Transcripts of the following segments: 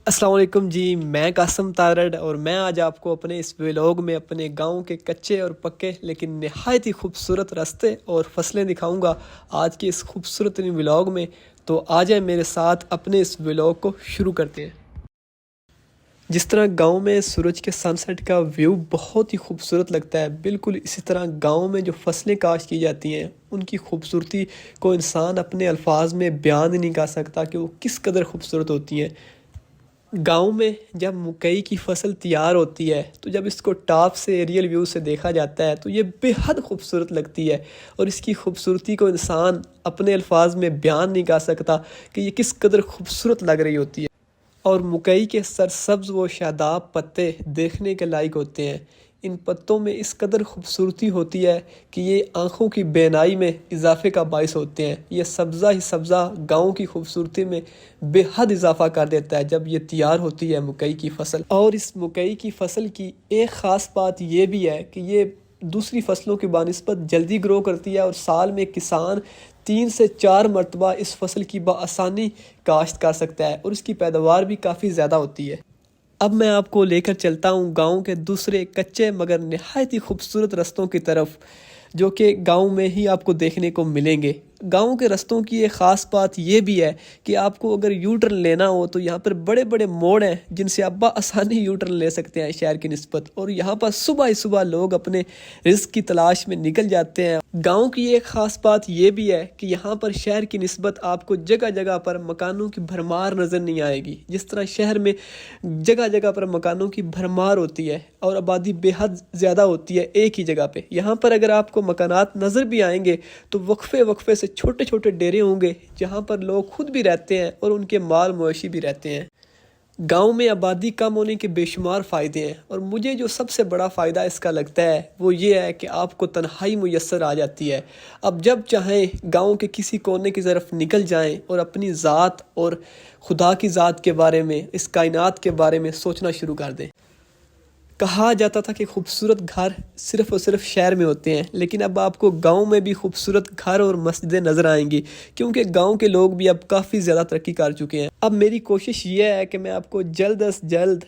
السلام علیکم جی، میں قاسم تارڑ اور میں آج آپ کو اپنے اس ولاگ میں اپنے گاؤں کے کچے اور پکے لیکن نہایت ہی خوبصورت راستے اور فصلیں دکھاؤں گا آج کے اس خوبصورت ولاگ میں۔ تو آ جائیں میرے ساتھ اپنے اس ولاگ کو شروع کرتے ہیں۔ جس طرح گاؤں میں سورج کے سن سیٹ کا ویو بہت ہی خوبصورت لگتا ہے، بالکل اسی طرح گاؤں میں جو فصلیں کاشت کی جاتی ہیں ان کی خوبصورتی کو انسان اپنے الفاظ میں بیان نہیں کر سکتا کہ وہ کس قدر خوبصورت ہوتی ہیں۔ گاؤں میں جب مکئی کی فصل تیار ہوتی ہے تو جب اس کو ٹاپ سے ایریل ویو سے دیکھا جاتا ہے تو یہ بے حد خوبصورت لگتی ہے، اور اس کی خوبصورتی کو انسان اپنے الفاظ میں بیان نہیں کر سکتا کہ یہ کس قدر خوبصورت لگ رہی ہوتی ہے۔ اور مکئی کے سرسبز و شاداب پتے دیکھنے کے لائق ہوتے ہیں۔ ان پتوں میں اس قدر خوبصورتی ہوتی ہے کہ یہ آنکھوں کی بینائی میں اضافے کا باعث ہوتے ہیں۔ یہ سبزہ ہی سبزہ گاؤں کی خوبصورتی میں بے حد اضافہ کر دیتا ہے جب یہ تیار ہوتی ہے مکئی کی فصل۔ اور اس مکئی کی فصل کی ایک خاص بات یہ بھی ہے کہ یہ دوسری فصلوں کی بنسبت جلدی گرو کرتی ہے، اور سال میں کسان 3 سے 4 مرتبہ اس فصل کی بآسانی کاشت کر سکتا ہے، اور اس کی پیداوار بھی کافی زیادہ ہوتی ہے۔ اب میں آپ کو لے کر چلتا ہوں گاؤں کے دوسرے کچے مگر نہایت ہی خوبصورت رستوں کی طرف، جو کہ گاؤں میں ہی آپ کو دیکھنے کو ملیں گے۔ گاؤں کے رستوں کی ایک خاص بات یہ بھی ہے کہ آپ کو اگر یو ٹرن لینا ہو تو یہاں پر بڑے بڑے موڑ ہیں جن سے آپ بآسانی یو ٹرن لے سکتے ہیں شہر کی نسبت، اور یہاں پر صبح ہی صبح لوگ اپنے رزق کی تلاش میں نکل جاتے ہیں۔ گاؤں کی ایک خاص بات یہ بھی ہے کہ یہاں پر شہر کی نسبت آپ کو جگہ جگہ پر مکانوں کی بھرمار نظر نہیں آئے گی۔ جس طرح شہر میں جگہ جگہ پر مکانوں کی بھرمار ہوتی ہے اور آبادی بے حد زیادہ ہوتی ہے ایک ہی جگہ پہ، یہاں پر اگر آپ کو مکانات نظر بھی آئیں گے تو وقفے وقفے سے چھوٹے چھوٹے ڈیرے ہوں گے جہاں پر لوگ خود بھی رہتے ہیں اور ان کے مال مویشی بھی رہتے ہیں۔ گاؤں میں آبادی کم ہونے کے بے شمار فائدے ہیں، اور مجھے جو سب سے بڑا فائدہ اس کا لگتا ہے وہ یہ ہے کہ آپ کو تنہائی میسر آ جاتی ہے۔ اب جب چاہیں گاؤں کے کسی کونے کی طرف نکل جائیں اور اپنی ذات اور خدا کی ذات کے بارے میں، اس کائنات کے بارے میں سوچنا شروع کر دیں۔ کہا جاتا تھا کہ خوبصورت گھر صرف اور صرف شہر میں ہوتے ہیں، لیکن اب آپ کو گاؤں میں بھی خوبصورت گھر اور مسجدیں نظر آئیں گی، کیونکہ گاؤں کے لوگ بھی اب کافی زیادہ ترقی کر چکے ہیں۔ اب میری کوشش یہ ہے کہ میں آپ کو جلد از جلد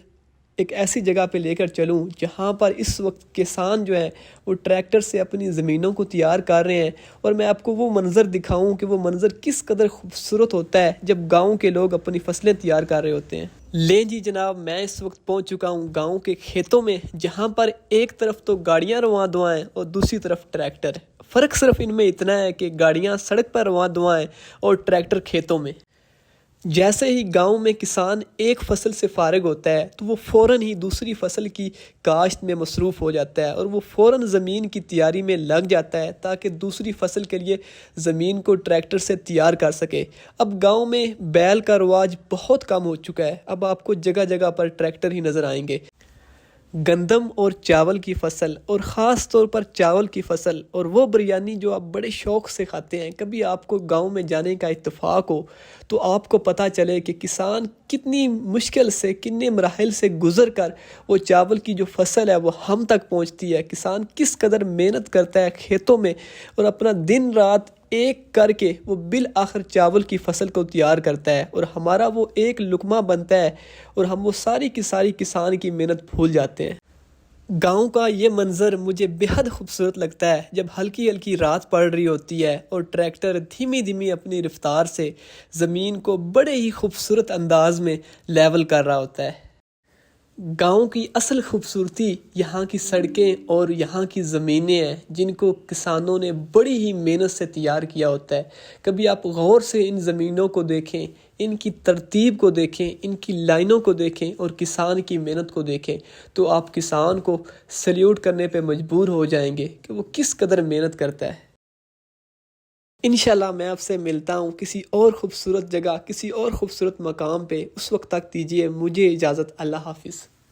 ایک ایسی جگہ پہ لے کر چلوں جہاں پر اس وقت کسان جو ہیں وہ ٹریکٹر سے اپنی زمینوں کو تیار کر رہے ہیں، اور میں آپ کو وہ منظر دکھاؤں کہ وہ منظر کس قدر خوبصورت ہوتا ہے جب گاؤں کے لوگ اپنی فصلیں تیار کر رہے ہوتے ہیں۔ لیں جی جناب، میں اس وقت پہنچ چکا ہوں گاؤں کے کھیتوں میں، جہاں پر ایک طرف تو گاڑیاں رواں دواں ہیں اور دوسری طرف ٹریکٹر۔ فرق صرف ان میں اتنا ہے کہ گاڑیاں سڑک پر رواں دواں ہیں اور ٹریکٹر کھیتوں میں۔ جیسے ہی گاؤں میں کسان ایک فصل سے فارغ ہوتا ہے تو وہ فوراً ہی دوسری فصل کی کاشت میں مصروف ہو جاتا ہے، اور وہ فوراً زمین کی تیاری میں لگ جاتا ہے تاکہ دوسری فصل کے لیے زمین کو ٹریکٹر سے تیار کر سکے۔ اب گاؤں میں بیل کا رواج بہت کم ہو چکا ہے، اب آپ کو جگہ جگہ پر ٹریکٹر ہی نظر آئیں گے۔ گندم اور چاول کی فصل، اور خاص طور پر چاول کی فصل اور وہ بریانی جو آپ بڑے شوق سے کھاتے ہیں، کبھی آپ کو گاؤں میں جانے کا اتفاق ہو تو آپ کو پتہ چلے کہ کسان کتنی مشکل سے، کتنے مراحل سے گزر کر وہ چاول کی جو فصل ہے وہ ہم تک پہنچتی ہے۔ کسان کس قدر محنت کرتا ہے کھیتوں میں اور اپنا دن رات ایک کر کے وہ بالآخر چاول کی فصل کو تیار کرتا ہے، اور ہمارا وہ ایک لقمہ بنتا ہے اور ہم وہ ساری کی ساری کسان کی محنت بھول جاتے ہیں۔ گاؤں کا یہ منظر مجھے بے حد خوبصورت لگتا ہے جب ہلکی ہلکی رات پڑ رہی ہوتی ہے اور ٹریکٹر دھیمی دھیمی اپنی رفتار سے زمین کو بڑے ہی خوبصورت انداز میں لیول کر رہا ہوتا ہے۔ گاؤں کی اصل خوبصورتی یہاں کی سڑکیں اور یہاں کی زمینیں ہیں جن کو کسانوں نے بڑی ہی محنت سے تیار کیا ہوتا ہے۔ کبھی آپ غور سے ان زمینوں کو دیکھیں، ان کی ترتیب کو دیکھیں، ان کی لائنوں کو دیکھیں اور کسان کی محنت کو دیکھیں تو آپ کسان کو سلیوٹ کرنے پہ مجبور ہو جائیں گے کہ وہ کس قدر محنت کرتا ہے۔ انشاءاللہ میں آپ سے ملتا ہوں کسی اور خوبصورت جگہ، کسی اور خوبصورت مقام پہ۔ اس وقت تک دیجیے مجھے اجازت۔ اللہ حافظ۔